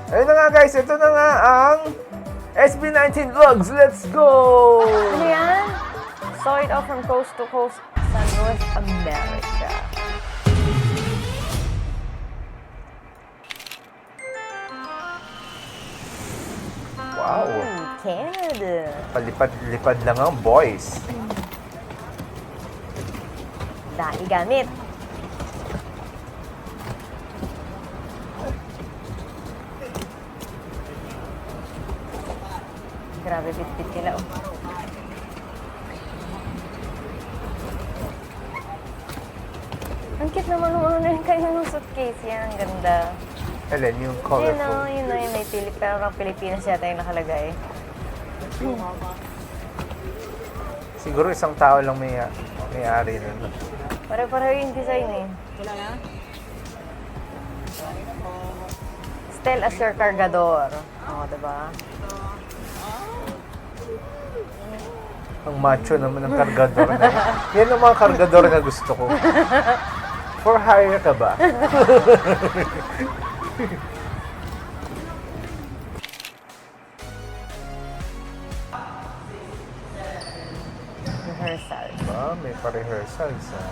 Ayun na nga guys, ito na nga ang SB19 Vlogs. Let's go! Ano yan? Saw it off from coast to coast sa North America. Wow! Canada. Palipad-lipad lang ang boys. Dahil gamit. Grabe, bit-bit nila. Oh. Ang cute naman nung ano na yung kanyang suitcase. Yan, ang ganda. Alin, yung Yun colorful. o, yun o, yung may parang Pilipinas yata yung nakalagay. Siguro isang tao lang may-ari nun. Pare-pareho yung design eh. Still as your cargador. Oo, diba? Ang macho naman ng kargador na yun. Yan ang mga kargador na gusto ko. For hire ka ba? Rehearsal. May pa-rehearsals ah.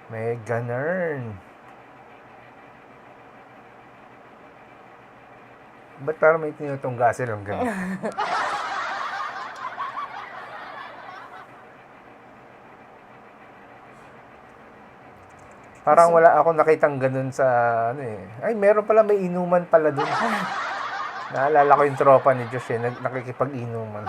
May ganern. Ba't parang may tinutunggasin lang gano'n? Parang wala akong nakitang ganun sa ano eh. Ay, meron pala, may inuman pala dun. Naalala ko yung tropa ni Josh eh, nakikipag-inuman.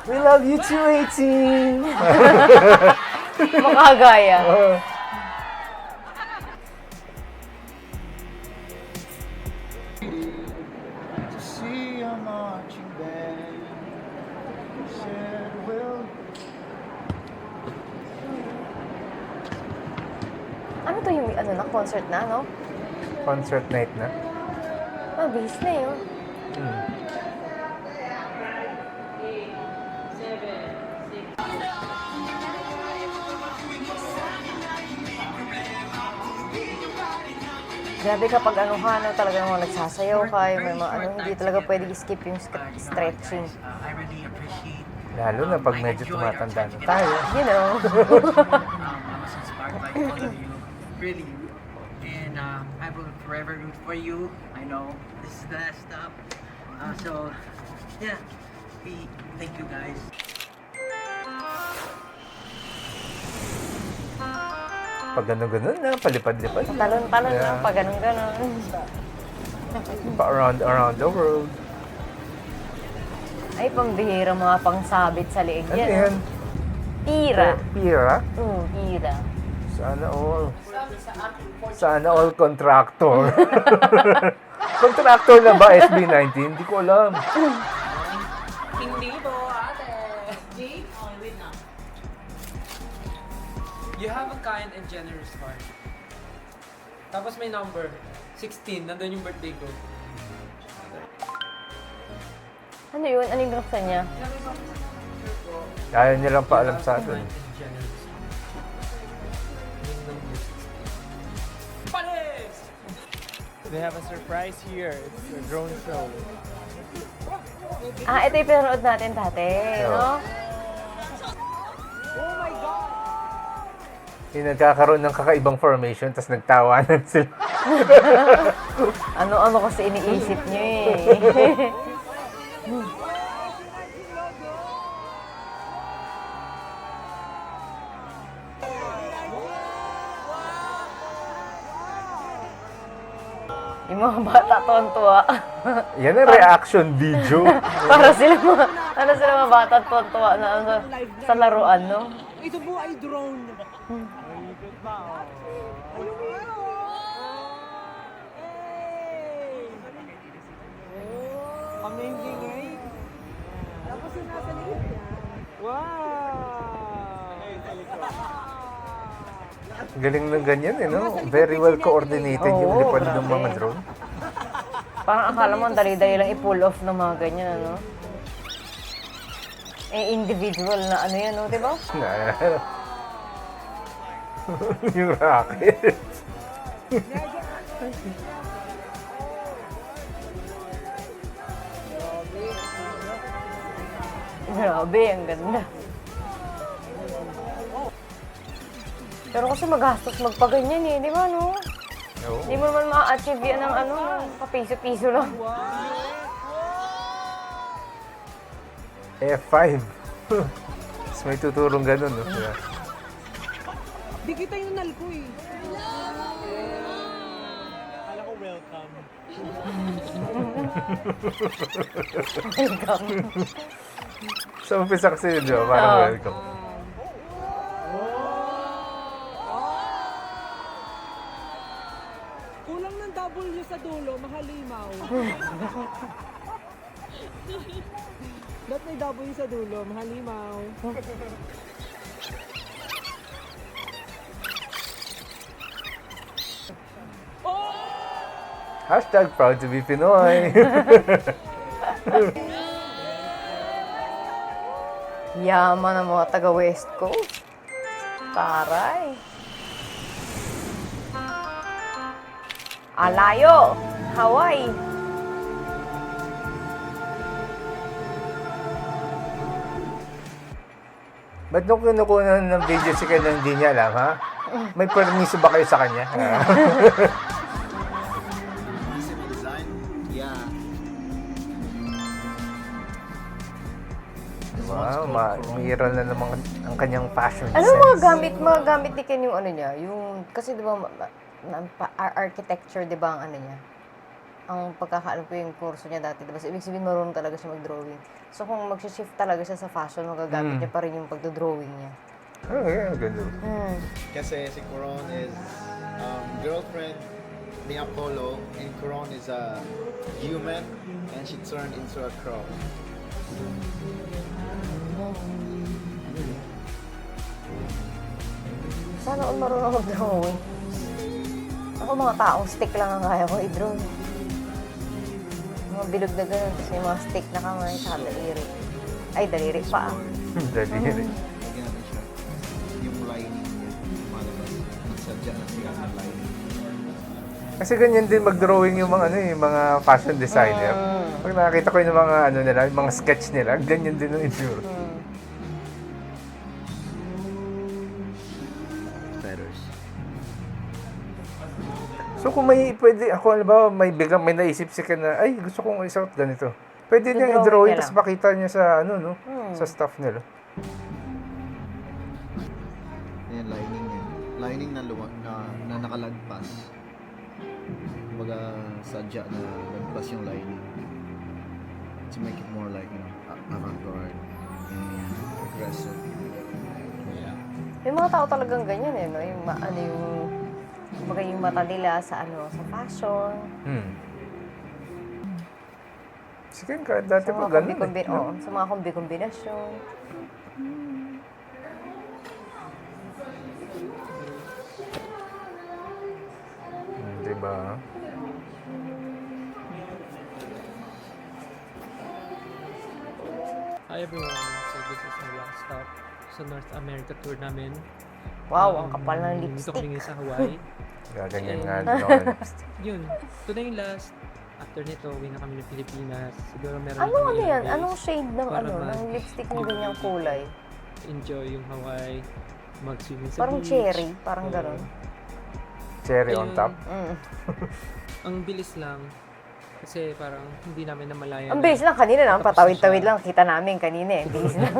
We love you too, 18! Makagaya. To see a marching band said, well, Ano to yung ano na, concert na, no? Concert night na. Mabilis na yun. Grabe kapag ano ka, no, talaga naman nagsasayaw ka, yung may mga ano, hindi talaga pwede skip yung stretching. I really appreciate. Lalo na pag medyo tumatanda na tayo. You know. I was inspired by all of you, really. And I will forever root for you. I know this is the last stop. So, yeah. Thank you guys. Pag gano'n-gano'n na, palipad-lipad. Talon-talon Yeah. na, pag ganun-ganun. Around the world. Ay, pambihira mga pangsabit sa leeg Ano yan. yan? Pira. Pira? Pira. Sana all. Sana all contractor. Contractor na ba SB19? Hindi ko alam. Hindi po, ate. G? Okay, wait na. You have a kind and generous heart. Tapos may number. 16. Nandun yung birthday ko. Ano yun? Ano yung binuksan niya? Ayaw niya lang paalam sa atin. Kind and generous. Yung number 16. Palis! They have a surprise here. It's a drone show. Ah, ito yung pinanood natin dati, no? Yung nagkakaroon ng kakaibang formation, tapos nagtawanan sila. Ano-ano kasi iniisip niyo eh. Yung mga bata tuwan-tuwa. Yan ang reaction video. para sila mga bata tuwan-tuwa na ano, sa laruan, no? Ito po ay drone. Amazing, eh? Tapos yung nasa likod niya. Wow! Galing ng ganyan eh, no? Very well coordinated yung Oo, lipad ng grabe. mga drone. Parang akala mo, ang dali-dali lang i-pull off ng mga ganyan, ano? Eh, individual na ano yan, no? Diba? Yung rocket. Grabe, ang ganda. Pero kasi magastos magpaganyan eh, di ba, no? Oo. Hindi mo naman ma-achieve yan ng ano, ng kapiso-piso lang. F5. Tapos may tuturong ganun, no? Yeah. Di kita yung nalko eh. Kala ko welcome. Welcome. Sa umpisa kasi yun, di ba? Parang Oo. welcome. Kulang ng W sa dulo, mahalimaw. Ba't may W sa dulo, mahalimaw? Hashtag proud to be Pinoy. Yaman ng mga taga-West Coast. Taray. Alayo, Hawaii. Ba't nung kinukuha ng video si Ken hindi niya alam, ha? May permiso ba kayo sa kanya? Easy design. Yeah. Wow, umiiral na naman ang kanyang fashion Ano sense. mga gamit ni Ken yung ano niya? Yung, kasi di ba, architecture, di ba, ang ano niya? Ang pagkakaalam ko yung kurso niya dati, diba? So, ibig sabihin marunong talaga siya mag-drawing. So, kung mag-shift talaga siya sa fashion, magagamit niya pa rin yung pagdodrawing niya. Oh, yeah, ganun. Kasi si Coron is girlfriend ni Apollo, and Coron is a human, and she turned into a crow. Sana all marunong mag-drawing. Ako mga taong stick lang ang kaya ko i-draw. Mga bilog na ganun, kasi yung mga stick na kamay, saka daliri. Ay, daliri pa. Dali rin. Lagyan natin siya. Yung lining niya, malabas. Nagsadya na siya ng lining. Kasi ganyan din mag-drawing yung mga ano, yung mga fashion designer. Pag nakakita ko yung mga ano nila, yung mga sketch nila, ganyan din yung itsura. Feathers. So kung may pwede ako halimbawa may naisip si Ken na ay gusto kong isuot ganito. Pwede niya I-drawing i-drawing niya tapos lang. makita niya sa ano no, sa stuff nila. Ayan, lining niya. Lining na, na nakalagpas. Kumbaga, sadya na lagpas yung lining. To make it more like, you know, avant-garde and aggressive. Yeah. May mga tao talagang ganyan eh, no? Yung ano yung kumbaga yung mata nila sa ano, sa fashion. Si Ken ka dati Sa pa mga ganun. sa mga kombi-kombinasyon. Diba? Hi everyone, so this is our last stop sa North America tour namin. Wow, ang kapal ng Dito kami lipstick. ngayon sa Hawaii. Gaganyan nga din ako. Yun, ito na yung last. After nito, uwi na kami ng Pilipinas. Siguro meron Ano kami ano ilang yan? days Anong shade ng para ano, ng mag- lipstick ng ganyang kulay? enjoy yung Hawaii, mag-swimming sa Parang beach. cherry, parang Oo. gano'n. Cherry on Ayun. top. Ang bilis lang. Kasi parang hindi namin namalayan. Ang bilis lang kanina lang, Tapos na patawid-tawid siya. lang kita namin kanina eh. Bilis lang.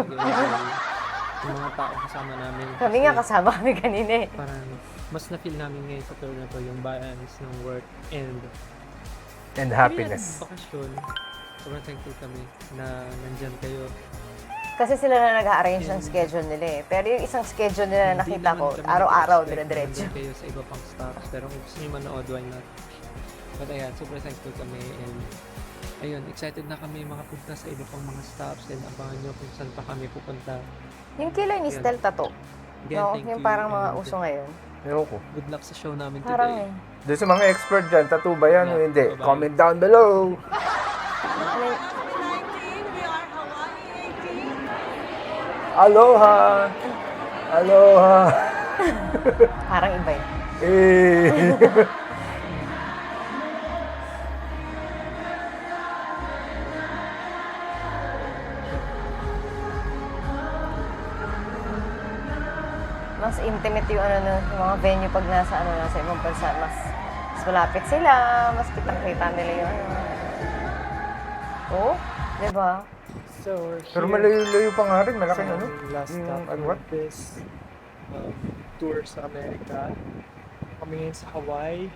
Yung mga tao kasama namin. Kami kasi nga kasama kami kanina eh. Parang mas na-feel namin ngayon sa tour na to yung balance ng work and And happiness. bakasyon. Sobrang thankful kami na nandyan kayo. Kasi sila na nag-arrange ng schedule nila eh. Pero yung isang schedule nila na Hindi nakita naman ko, kami araw-araw, nag-expect na dire-diretso. nandun kayo sa iba pang stops. Pero kung gusto nyo manood, why not? But ayan, super thankful kami and ayun, excited na kami makapunta sa iba pang mga stops and abangan nyo kung saan pa kami pupunta. Yung kilay ni Yan. Stel Tato, Again, No, thank yung you. parang mga and uso ngayon. Ewan ko. Good luck sa show namin Parang today. Doon sa mga expert dyan, tattoo ba yan o Yeah, hindi? bye-bye. Comment down below. ano yun? Aloha! Aloha! Parang iba yun. Eh! Mas intimate yung ano, yung mga venue pag nasa ibang bansa. Mas malapit sila, mas kitang-kita nila yung ano. Oo, di ba? So we're Pero here malayo-layo pa nga rin. Malaking sa ano? last Yung stop agwat. of this tour sa Amerika. Kami ngayon sa Hawaii.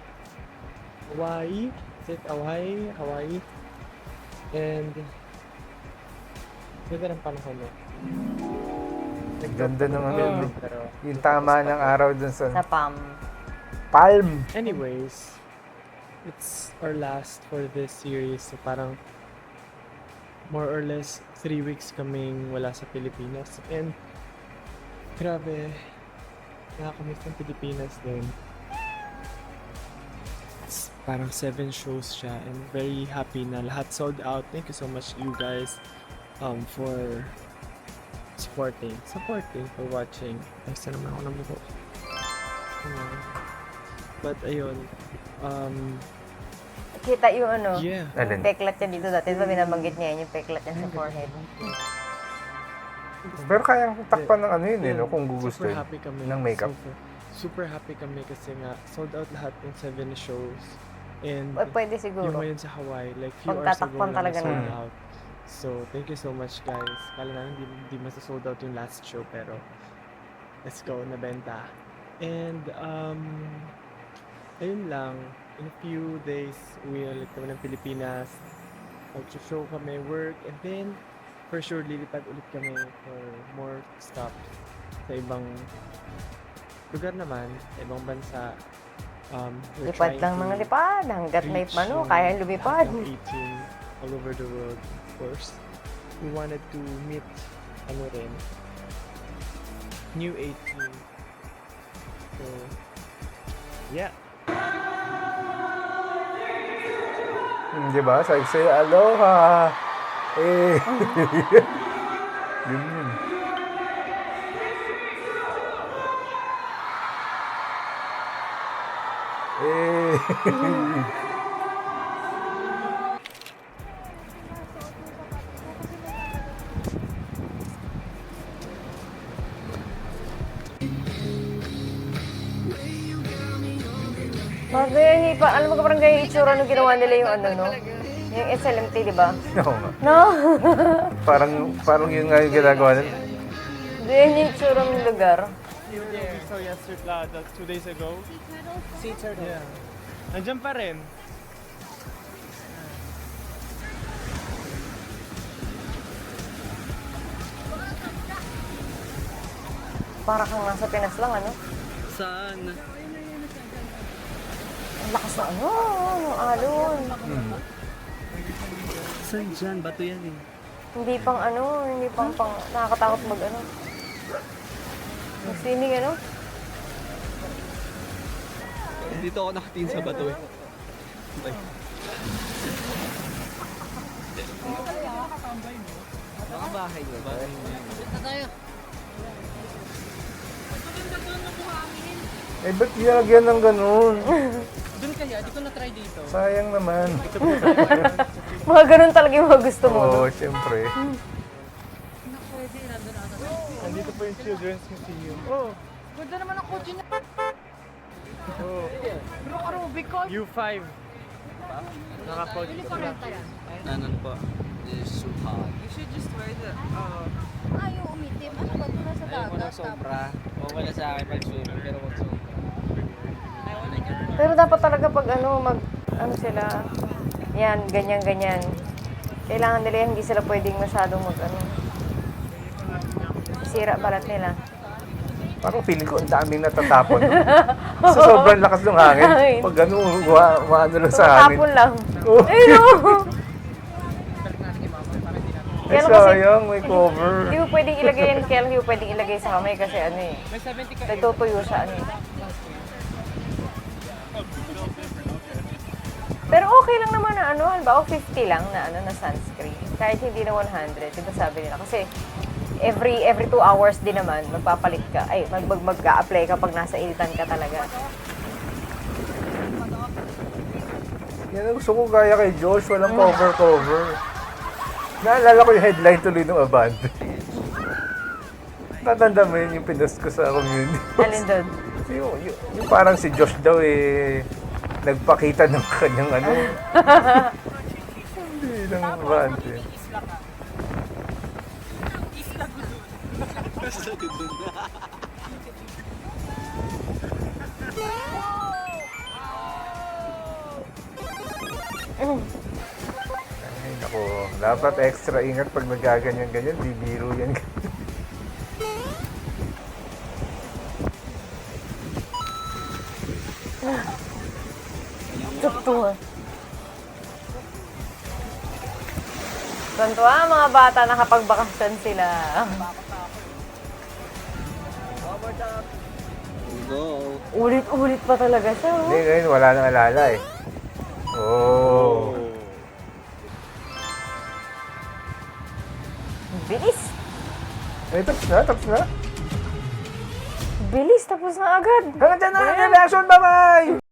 Hawaii? Is it Hawaii? Hawaii. And ganda ng panahon mo. Ganda ng ano. Pero Yung tama ng araw dun Sa sa PAM. Palm. anyways, it's our last for this series. So parang more or less 3 weeks kaming wala sa Pilipinas. And grabe, nakakamiss ng Pilipinas din. It's parang 7 shows siya and very happy na lahat sold out. Thank you so much you guys for supporting, for watching. Thanks na naman ako ng buko. But ayun, Kita yung ano, yeah. Alin? peklat niya dito dati. Di ba binabanggit niya yun, yung peklat niya sa forehead. Pero kayang takpan ng ano yun eh, no? Kung Super gugustuhin. happy kami. ng makeup. Super happy kami kasi nga sold out lahat ng 7 shows. And Pwede yung siguro. ngayon sa Hawaii, like few hours ago Pagtatakpan lang talaga sold na. out. So, thank you so much guys. Kala namin hindi masa-sold out yung last show pero let's go, nabenta. And ayun lang, in a few days, uwi ulit kami ng Pilipinas. Mag-show kami, work, and then for sure lilipad ulit kami for more stuff sa ibang lugar naman, sa ibang bansa. We're Lipad trying lang to mga lipad. Hanggat may reach ano, yung kaya lumipad. lahat ng 18 all over the world, of course. We wanted to meet, ano rin, new 18. So, yeah. Di ba? Sabi sa'yo, aloha! Eh! Yun yun. Eh! Bagay, pa, alam mo ka parang ganyan yung itsura nung ginawa nila yung ano, no? Yung SLMT, di ba? Oo nga. No? Parang yun nga yung ginagawa nila. Ganyan yung itsura ng lugar. We saw yesterday, 2 days ago. Seats are there. Yeah. Nandiyan pa rin. Para kang nasa Pinas lang, ano? Saan? Ang lakas na ano, ng alon. Saan dyan? Bato yan eh. Hindi pang ano, hindi pang nakakatakot mag ano. Mag-swimming, ano? Dito ako nakatingin sa bato eh. Ay. Baka bahay nyo. Bahay nyo. Eh, ba't ginagyan ng ganun? Doon kaya, di ko na-try dito. Sayang naman. Mga ganun talaga yung mga gusto mo. Oo, no? syempre. Nandito po yung Children's Museum. Oh, ganda naman ang kotse niya. Oh, Bro, Rubik ko. U5. Naka-kotse sila. Ano po? This is so hot. You should just wear the, ayaw umitim. Ano ba ito nasa Ayaw ko dagat? ng sobra. Okay na sa akin pag-swimming pero wag sobra. Pero dapat talaga pag ano, ano sila, yan, ganyan. Kailangan nila yan, hindi sila pwedeng masyadong ano. Sira balat nila. Parang feeling ko ang daming natatapon. No? Sa sobrang lakas ng hangin. Pag ano, ano lang sa hangin. Tapon lang. Oo. Ayun o! Ay, Kaya lang kasi, sayang, may cover. hindi mo pwedeng ilagay yan, kaya lang hindi mo pwedeng ilagay sa kamay kasi ano eh. May 70 ka. Nagtutuyo siya ano eh. Pero okay lang naman na ano, halimbawa 50 lang na ano na sunscreen. Kahit hindi na 100, di ba sabi nila? Kasi every 2 hours din naman magpapalit ka. Ay, mag-a-apply ka pag nasa initan ka talaga. Yan ang gusto ko gaya kay Josh, walang cover. Naalala ko yung headline tuloy ng Abante. Tatanda mo yun yung pinost ko sa community. Alin doon? Yung parang si Josh daw eh, nagpakita ng kanyang ano. Hindi lang Abante. Ay, naku. Dapat extra ingat pag nagaganyan-ganyan. Bibiro yan. Tuktuwa. Tuntua ang mga bata nakapagbakasyon sila. Go. Ulit-ulit pa talaga siya. Hindi, Oh. ngayon wala nang alala eh. Oh. Bilis. Ay, tapos na. Bilis, tapos na agad. Hanggang dyan na, reaction, bye-bye!